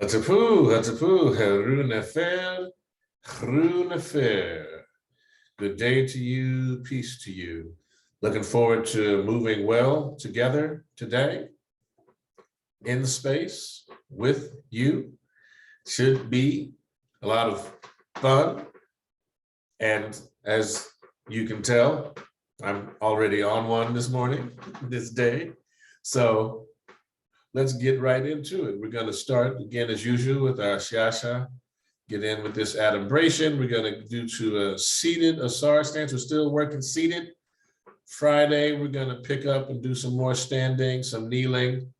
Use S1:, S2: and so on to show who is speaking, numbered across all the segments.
S1: Hatapu, Heru Nefer, Chru Nefer. Good day to you, peace to you. Looking forward to moving well together today in space with you. Should be a lot of fun. And as you can tell, I'm already on one this morning, this day. So let's get right into it. We're going to start again, as usual, with our Shiasha. Get in with this Adumbration. We're going to do to a seated Asar Stance. We're still working seated. Friday, we're going to pick up and do some more standing, some kneeling.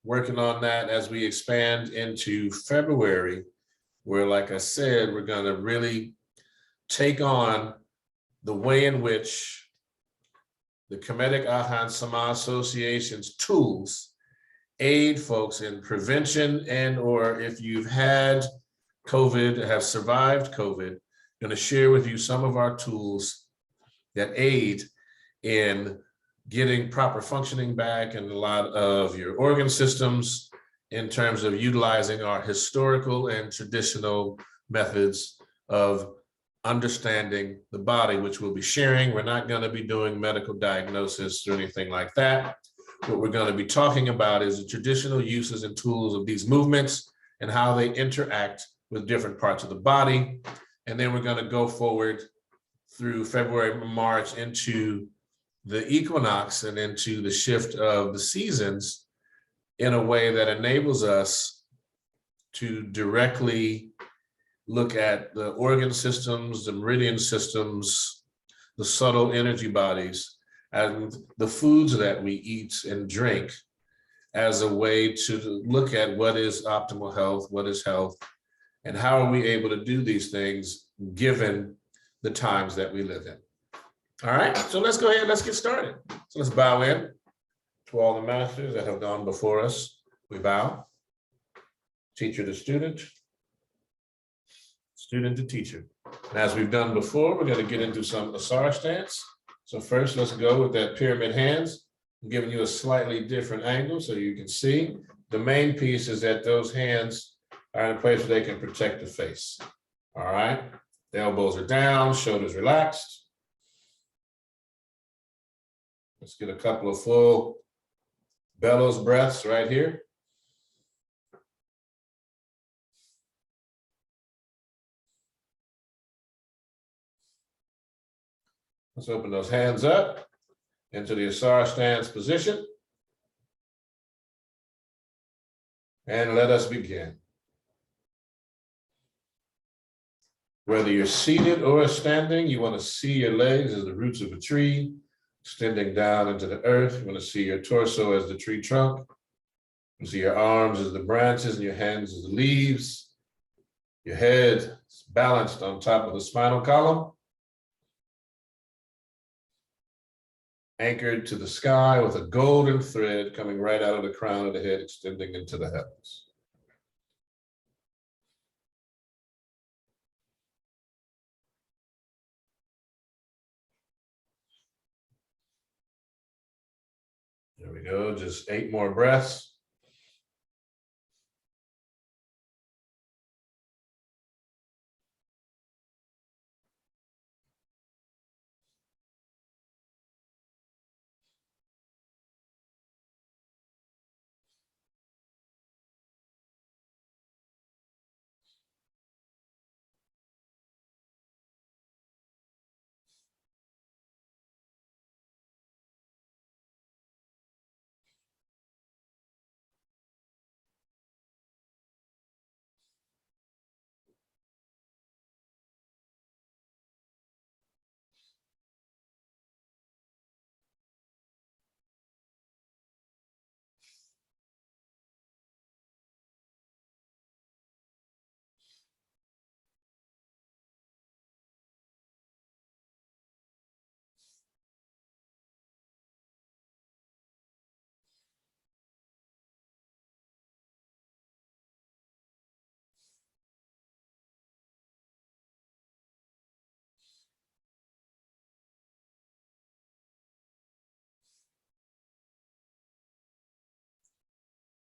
S1: Working on that as we expand into February, where, like I said, we're going to really take on the way in which the Kemetic Ahan Sama Association's tools aid folks in prevention, and or if you've had COVID, have survived COVID, I'm going to share with you some of our tools that aid in getting proper functioning back and a lot of your organ systems in terms of utilizing our historical and traditional methods of understanding the body, which we'll be sharing. We're not going to be doing medical diagnosis or anything like that. What we're going to be talking about is the traditional uses and tools of these movements and how they interact with different parts of the body. And then we're going to go forward through February, March into the equinox and into the shift of the seasons in a way that enables us to directly look at the organ systems, the meridian systems, the subtle energy bodies, and the foods that we eat and drink as a way to look at what is optimal health, what is health, and how are we able to do these things given the times that we live in. All right, so let's go ahead, let's get started. So let's bow in to all the masters that have gone before us. We bow, teacher to student, student to teacher. And as we've done before, we're going to get into some Asar Stance. So first, let's go with that pyramid hands. I'm giving you a slightly different angle so you can see. The main piece is that those hands are in a place where they can protect the face. All right, the elbows are down, shoulders relaxed. Let's get a couple of full bellows breaths right here. Let's open those hands up into the Asar Stance position. And let us begin. Whether you're seated or standing, you want to see your legs as the roots of a tree, extending down into the earth. You want to see your torso as the tree trunk. You see your arms as the branches and your hands as the leaves. Your head is balanced on top of the spinal column, anchored to the sky with a golden thread coming right out of the crown of the head, extending into the heavens. There we go, just 8 more breaths.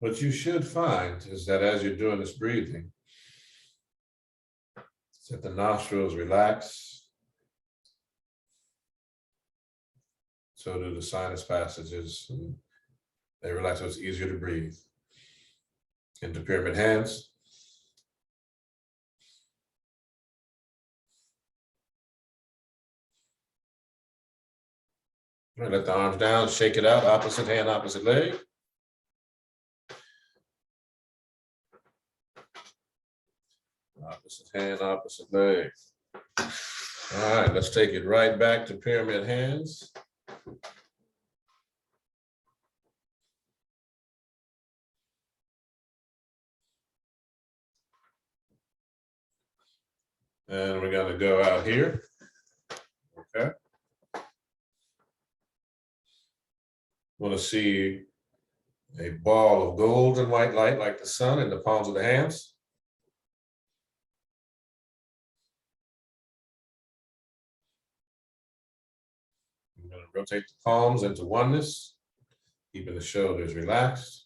S1: what you should find is that as you're doing this breathing, that the nostrils relax. So do the sinus passages, and they relax, so it's easier to breathe. Into pyramid hands. All right, let the arms down, shake it out, opposite hand, opposite leg. Opposite hand, opposite leg. All right, let's take it right back to pyramid hands. And we're going to go out here. Okay. Want to see a ball of gold and white light like the sun in the palms of the hands. I'm going to rotate the palms into oneness, keeping the shoulders relaxed.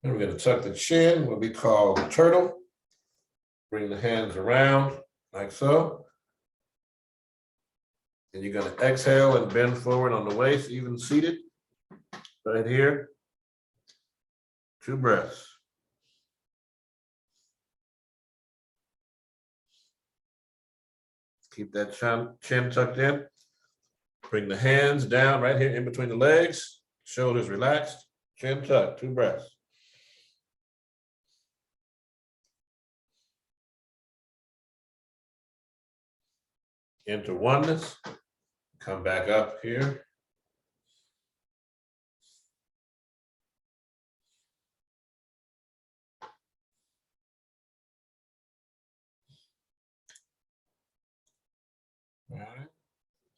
S1: And we're going to tuck the chin, what we call the turtle. Bring the hands around like so. And you're going to exhale and bend forward on the waist, even seated. Right here. 2 breaths. Keep that chin tucked in. Bring the hands down right here in between the legs. Shoulders relaxed. Chin tucked. 2 breaths. Into oneness. Come back up here. All right.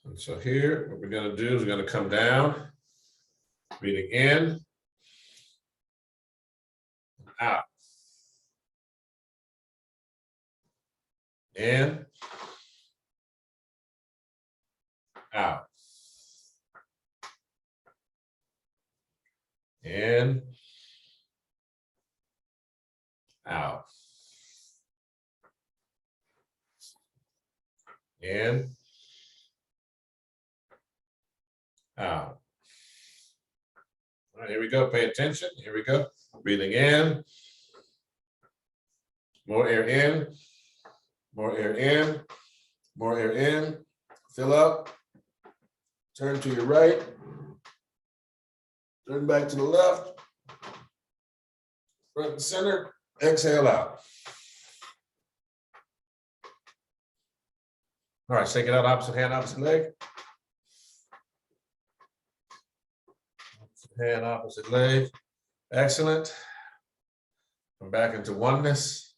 S1: And so here, what we're going to do is we're going to come down, breathing in, out. In, out. In, out. In, out. All right, here we go. Pay attention. Here we go. Breathing in. More air in. More air in. More air in. Fill up. Turn to your right. Turn back to the left. Front and center. Exhale out. All right, shake it out. Opposite hand, opposite leg. Opposite hand, opposite leg. Excellent. Come back into oneness.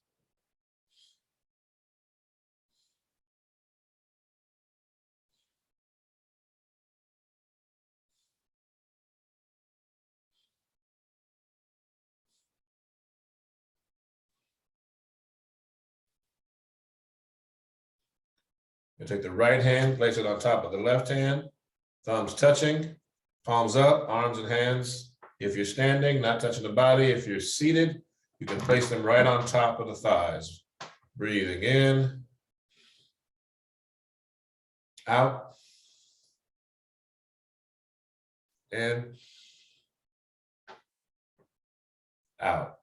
S1: You take the right hand, place it on top of the left hand, thumbs touching, palms up, arms and hands. If you're standing, not touching the body. If you're seated, you can place them right on top of the thighs. Breathing in, out, in, out,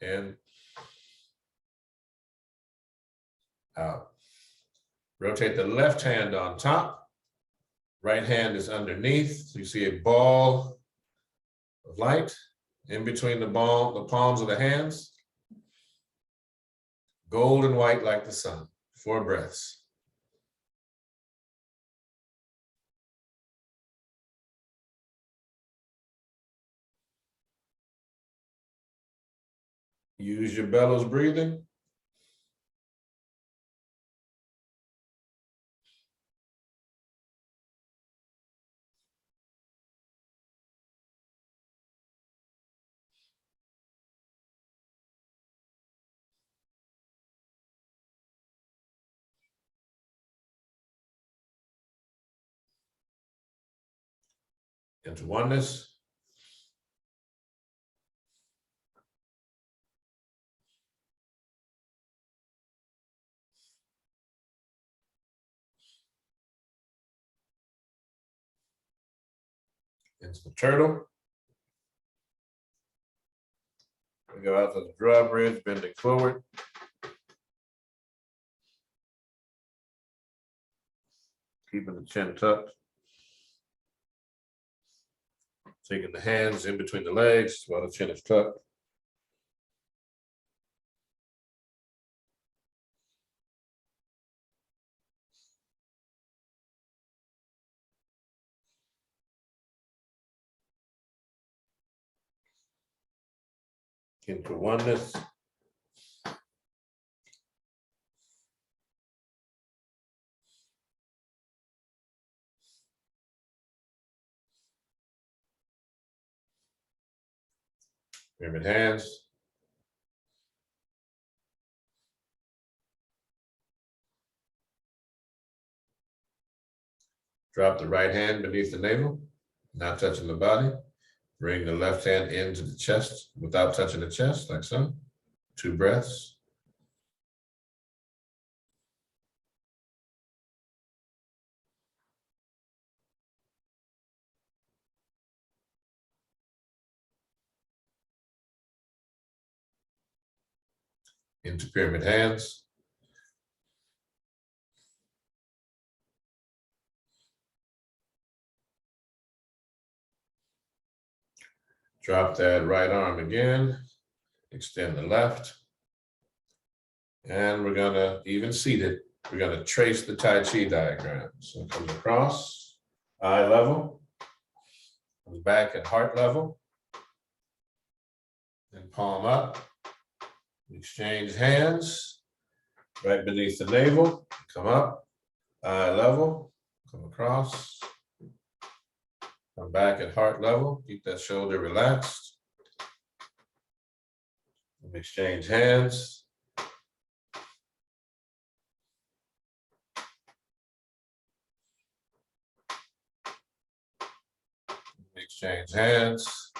S1: in, out. Rotate the left hand on top. Right hand is underneath. So you see a ball of light in between the palms of the hands. Gold and white like the sun. 4 breaths. Use your bellows breathing. into oneness. Into the turtle. We go out to the drawbridge, bending forward. Keeping the chin tucked. Taking the hands in between the legs while the chin is tucked. Into oneness. Pyramid hands. Drop the right hand beneath the navel, not touching the body. Bring the left hand into the chest without touching the chest, like so. 2 breaths. Into pyramid hands. Drop that right arm again. Extend the left. And we're gonna, even seated, we're gonna trace the Tai Chi diagram. So it comes across, eye level, comes back at heart level, and palm up. Exchange hands, right beneath the navel, come up, eye level, come across, come back at heart level, keep that shoulder relaxed. Exchange hands. Exchange hands.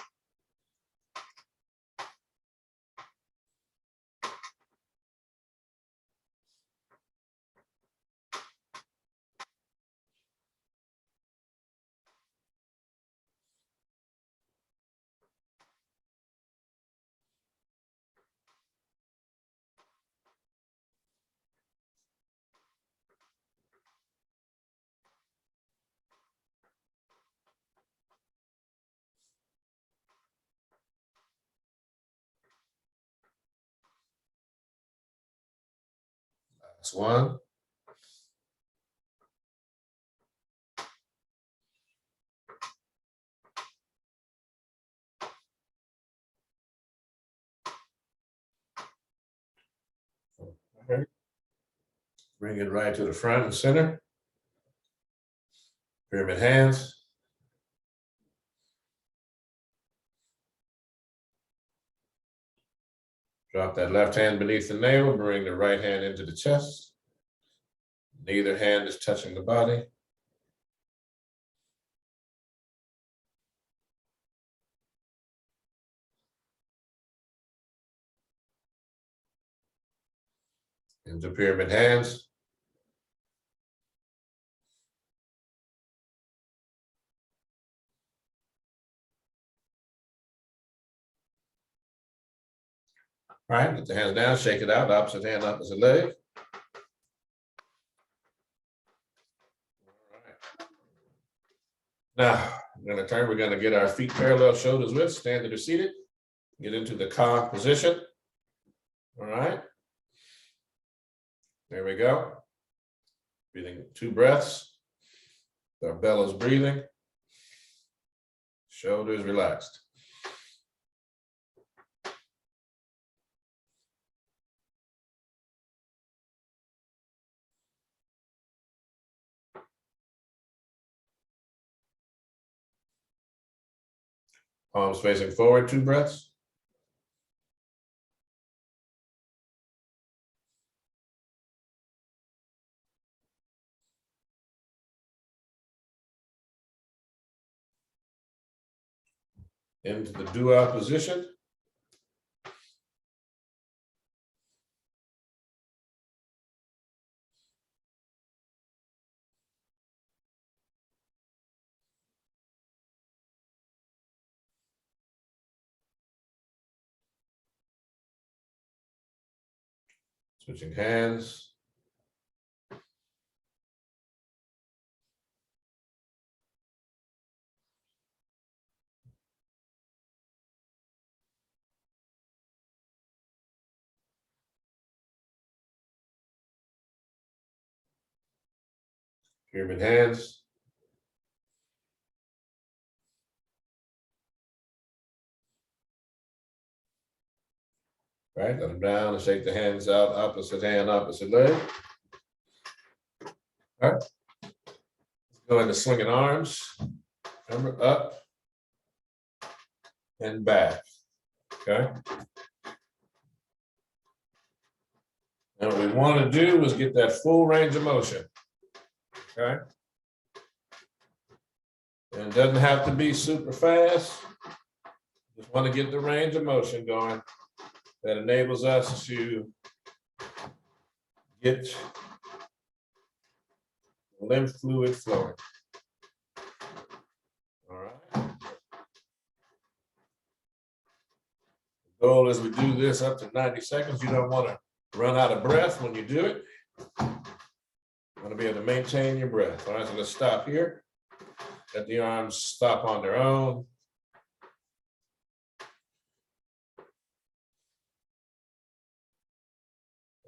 S1: That's one. Okay. Bring it right to the front and center. Pyramid hands. Drop that left hand beneath the navel, bring the right hand into the chest. Neither hand is touching the body. Into pyramid hands. All right, get the hands down, shake it out, opposite hand, opposite leg. Now, we're going to turn, we're going to get our feet parallel, shoulders width, standing or seated. Get into the KhA position. All right. There we go. Breathing 2 breaths. Our bellows breathing. Shoulders relaxed. Palms facing forward, 2 breaths. into the dua position. Switching hands. Pyramid hands. Right, let them down and shake the hands out, opposite hand, opposite leg. All right, go into swinging arms. Remember, up and back, okay? And what we want to do is get that full range of motion, okay? And it doesn't have to be super fast. Just want to get the range of motion going that enables us to get lymph fluid flowing. All right. The goal is we do this up to 90 seconds. You don't want to run out of breath when you do it. You want to be able to maintain your breath. All right, so let's stop here. Let the arms stop on their own.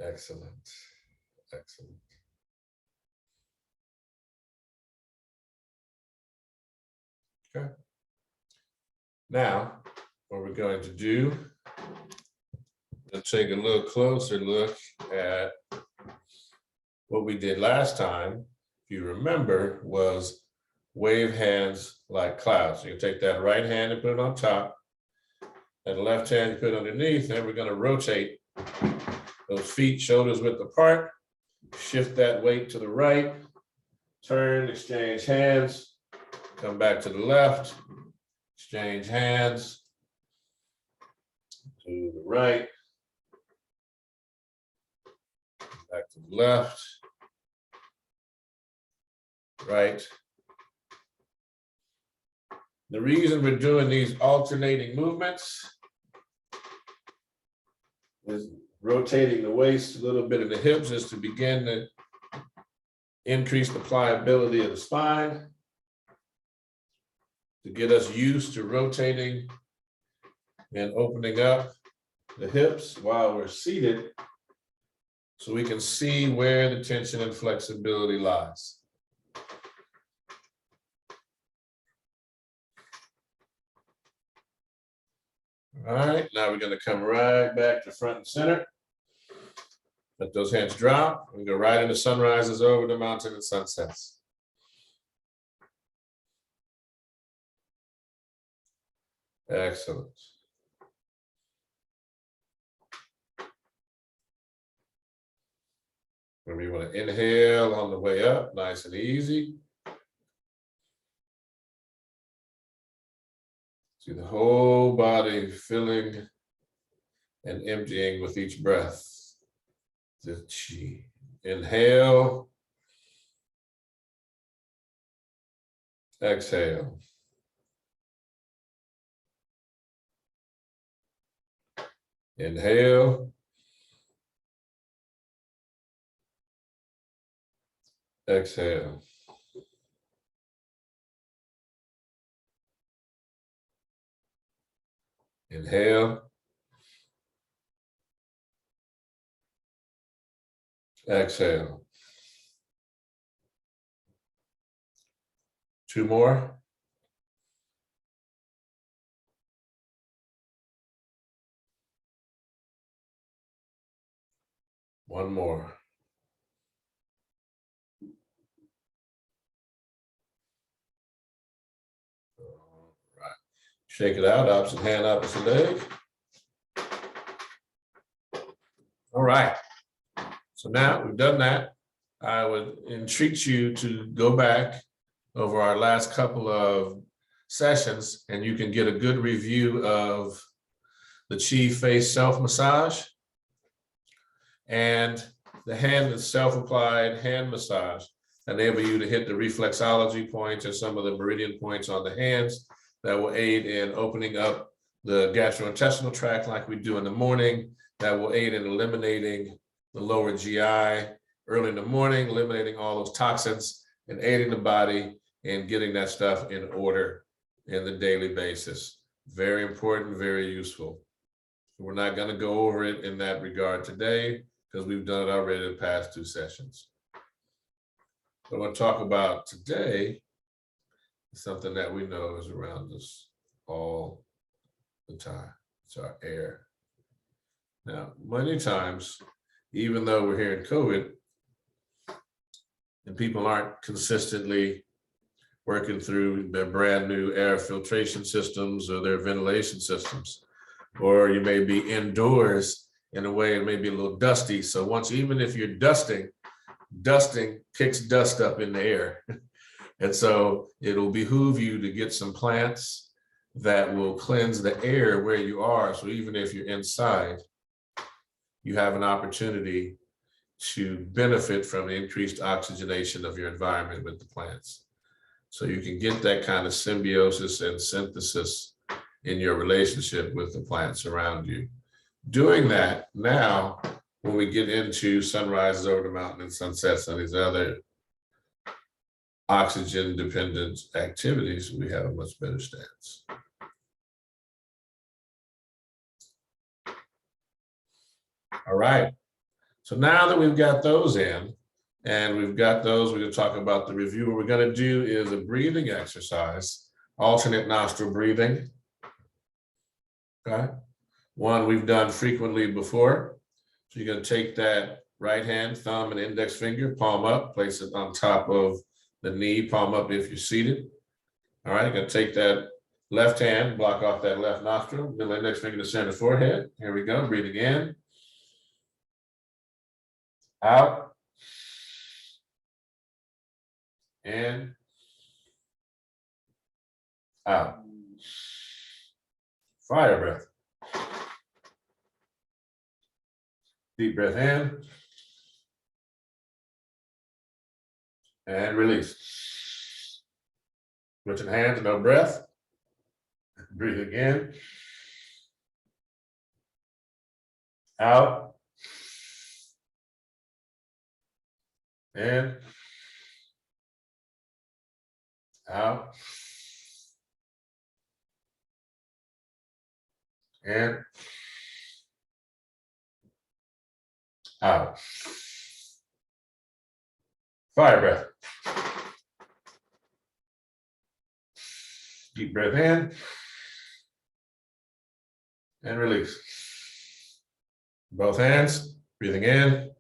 S1: Excellent, excellent. Okay. Now, what we're going to do, let's take a little closer look at what we did last time. If you remember, was wave hands like clouds. So you take that right hand and put it on top, and the left hand you put it underneath, and we're going to rotate those feet shoulders width apart, shift that weight to the right, turn, exchange hands, come back to the left, exchange hands, to the right, back to the left, right. The reason we're doing these alternating movements is rotating the waist, a little bit of the hips, is to begin to increase the pliability of the spine, to get us used to rotating and opening up the hips while we're seated, so we can see where the tension and flexibility lies. All right, now we're going to come right back to front and center. Let those hands drop and go right into sunrises, over the mountain, and sunsets. Excellent. Remember, you want to inhale on the way up, nice and easy. See the whole body filling and emptying with each breath. The chi. Inhale. Exhale. Inhale. Exhale. Inhale. Exhale. Two more. One more. All right. Shake it out, opposite hand, opposite leg. All right. So now we've done that. I would entreat you to go back over our last couple of sessions, and you can get a good review of the Chi face self-massage and the hand self-applied hand massage, enable you to hit the reflexology points or some of the meridian points on the hands that will aid in opening up the gastrointestinal tract like we do in the morning, that will aid in eliminating the lower GI early in the morning, eliminating all those toxins and aiding the body in getting that stuff in order in the daily basis. Very important, very useful. We're not going to go over it in that regard today because we've done it already in the past 2 sessions. What I want to talk about today is something that we know is around us all the time. It's our air. Now, many times, even though we're here in COVID and people aren't consistently working through their brand new air filtration systems or their ventilation systems, or you may be indoors in a way it may be a little dusty. So once, even if you're dusting kicks dust up in the air. And so it'll behoove you to get some plants that will cleanse the air where you are. So even if you're inside, you have an opportunity to benefit from the increased oxygenation of your environment with the plants. So you can get that kind of symbiosis and synthesis in your relationship with the plants around you. Doing that now, when we get into sunrises over the mountain and sunsets and these other oxygen dependent activities, we have a much better stance. All right. So now that we've got those in and we've got those, we're going to talk about the review. What we're going to do is a breathing exercise, alternate nostril breathing. Okay. One we've done frequently before. So you're going to take that right hand, thumb and index finger, palm up, place it on top of the knee, palm up if you're seated. All right, you're going to take that left hand, block off that left nostril, middle index finger to center forehead. Here we go, breathing in, out, in, out. Fire breath. Deep breath in and release. Switching hands, no breath. Breathe again. Out. In. Out. In. Out. Fire breath. Deep breath in and release. Both hands, breathing in,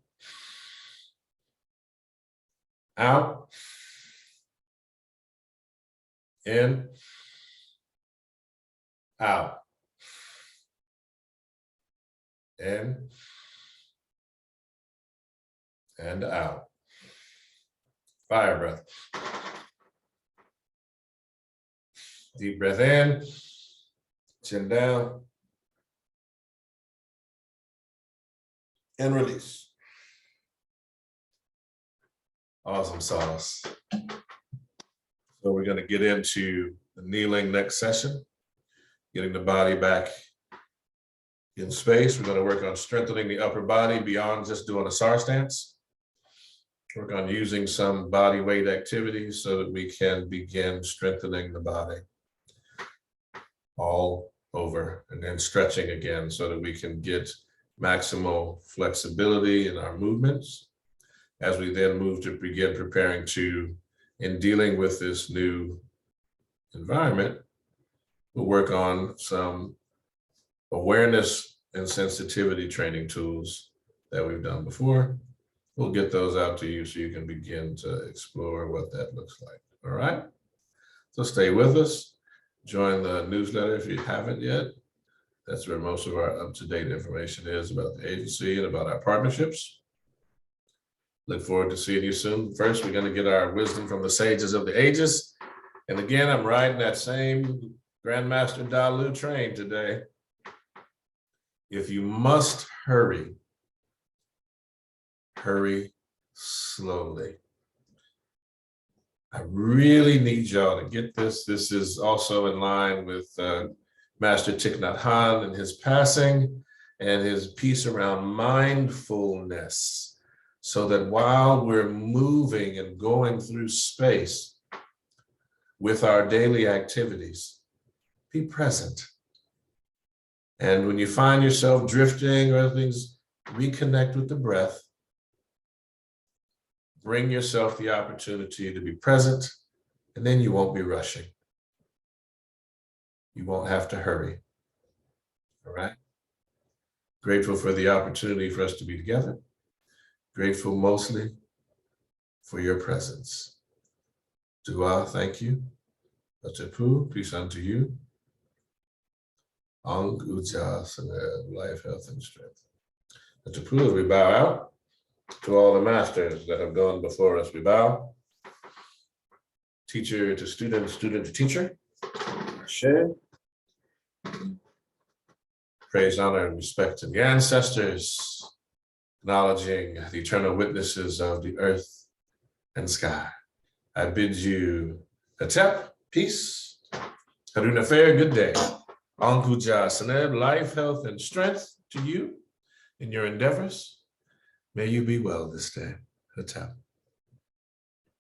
S1: out, in, out, in, and out. Fire breath. Deep breath in, chin down, and release. Awesome sauce. So we're going to get into the kneeling next session, getting the body back in space. We're going to work on strengthening the upper body beyond just doing a Asar stance. Work on using some body weight activities so that we can begin strengthening the body all over, and then stretching again so that we can get maximal flexibility in our movements as we then move to begin preparing to, in dealing with this new environment, we'll work on some awareness and sensitivity training tools that we've done before. We'll get those out to you so you can begin to explore what that looks like. All right. So stay with us. Join the newsletter if you haven't yet. That's where most of our up-to-date information is about the agency and about our partnerships. Look forward to seeing you soon. First, we're going to get our wisdom from the sages of the ages, And again, I'm riding that same Grandmaster Dalu train today. If you must hurry, hurry slowly. I really need y'all to get this. This is also in line with Master Thich Nhat Hanh and his passing and his piece around mindfulness, so that while we're moving and going through space with our daily activities, be present. And when you find yourself drifting or other things, reconnect with the breath. Bring yourself the opportunity to be present, and then you won't be rushing. You won't have to hurry. All right? Grateful for the opportunity for us to be together. Grateful mostly for your presence. Dua, thank you. Atapu, peace unto you. Ang Uja, life, health, and strength. Atapu, as we bow out to all the masters that have gone before us, we bow. Teacher to student, student to teacher. Share. Praise, honor, and respect to the ancestors, acknowledging the eternal witnesses of the earth and sky. I bid you Hatep, peace, Haruna fair, good day. Ankuja Saneb, life, health, and strength to you in your endeavors. May you be well this day. Hatep.